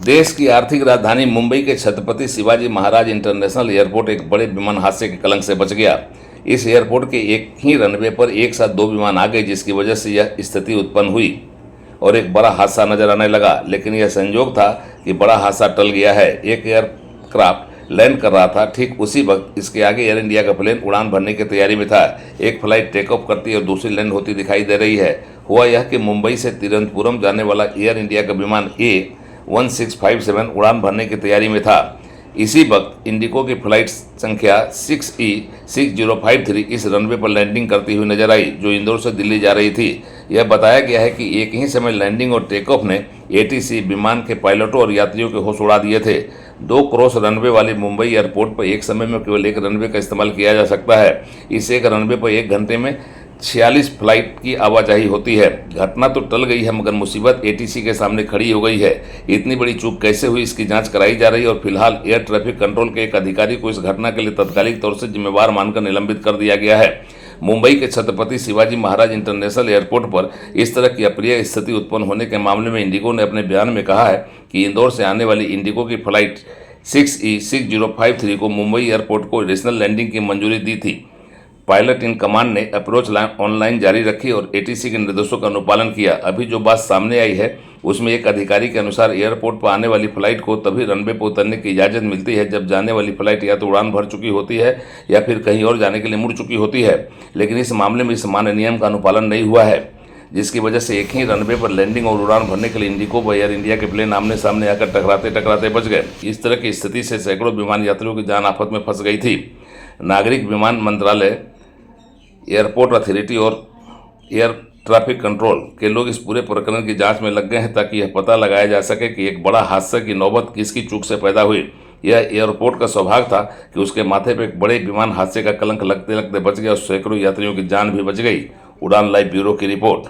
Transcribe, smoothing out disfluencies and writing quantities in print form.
देश की आर्थिक राजधानी मुंबई के छत्रपति शिवाजी महाराज इंटरनेशनल एयरपोर्ट एक बड़े विमान हादसे के कलंक से बच गया। इस एयरपोर्ट के एक ही रनवे पर एक साथ दो विमान आ गए, जिसकी वजह से यह स्थिति उत्पन्न हुई और एक बड़ा हादसा नजर आने लगा। लेकिन यह संयोग था कि बड़ा हादसा टल गया है। एक एयरक्राफ्ट लैंड कर रहा था, ठीक उसी वक्त इसके आगे एयर इंडिया का प्लेन उड़ान भरने की तैयारी में था। एक फ्लाइट टेक ऑफ करती और दूसरी लैंड होती दिखाई दे रही है। हुआ यह कि मुंबई से तिरुवनंतपुरम जाने वाला एयर इंडिया का विमान A1657 उड़ान भरने की तैयारी में था। इसी वक्त इंडिगो की फ्लाइट संख्या 6E6053 इस रनवे पर लैंडिंग करती हुई नजर आई, जो इंदौर से दिल्ली जा रही थी। यह बताया गया है कि एक ही समय लैंडिंग और टेक ऑफ ने ATC विमान के पायलटों और यात्रियों के होश उड़ा दिए थे। 2 क्रॉस रनवे वाले मुंबई एयरपोर्ट पर एक समय में केवल एक रनवे का इस्तेमाल किया जा सकता है। इस एक रनवे पर एक घंटे में 46 फ्लाइट की आवाजाही होती है। घटना तो टल गई है, मगर मुसीबत ATC के सामने खड़ी हो गई है। इतनी बड़ी चूक कैसे हुई, इसकी जांच कराई जा रही है और फिलहाल एयर ट्रैफिक कंट्रोल के एक अधिकारी को इस घटना के लिए तत्कालिक तौर से जिम्मेवार मानकर निलंबित कर दिया गया है। मुंबई के छत्रपति शिवाजी महाराज इंटरनेशनल एयरपोर्ट पर इस तरह की अप्रिय स्थिति उत्पन्न होने के मामले में इंडिगो ने अपने बयान में कहा है कि इंदौर से आने वाली इंडिगो की फ्लाइट 6E6053 को मुंबई एयरपोर्ट को एडिशनल लैंडिंग की मंजूरी दी थी। पायलट इन कमांड ने अप्रोच ऑनलाइन जारी रखी और ATC के निर्देशों का अनुपालन किया। अभी जो बात सामने आई है उसमें एक अधिकारी के अनुसार एयरपोर्ट पर आने वाली फ्लाइट को तभी रनवे पर उतरने की इजाज़त मिलती है जब जाने वाली फ्लाइट या तो उड़ान भर चुकी होती है या फिर कहीं और जाने के लिए मुड़ चुकी होती है। लेकिन इस मामले में इस सामान्य नियम का अनुपालन नहीं हुआ है, जिसकी वजह से एक ही रनवे पर लैंडिंग और उड़ान भरने के लिए इंडिगो व एयर इंडिया के प्लेन आमने सामने आकर टकराते बच गए। इस तरह की स्थिति से सैकड़ों विमान यात्रियों की जान आफत में फंस गई थी। नागरिक विमान मंत्रालय, एयरपोर्ट अथॉरिटी और एयर ट्रैफिक कंट्रोल के लोग इस पूरे प्रकरण की जांच में लग गए हैं, ताकि यह पता लगाया जा सके कि एक बड़ा हादसा की नौबत किसकी चूक से पैदा हुई। यह एयरपोर्ट का सौभाग्य था कि उसके माथे पर एक बड़े विमान हादसे का कलंक लगते लगते बच गया और सैकड़ों यात्रियों की जान भी बच गई। उड़ान लाइव ब्यूरो की रिपोर्ट।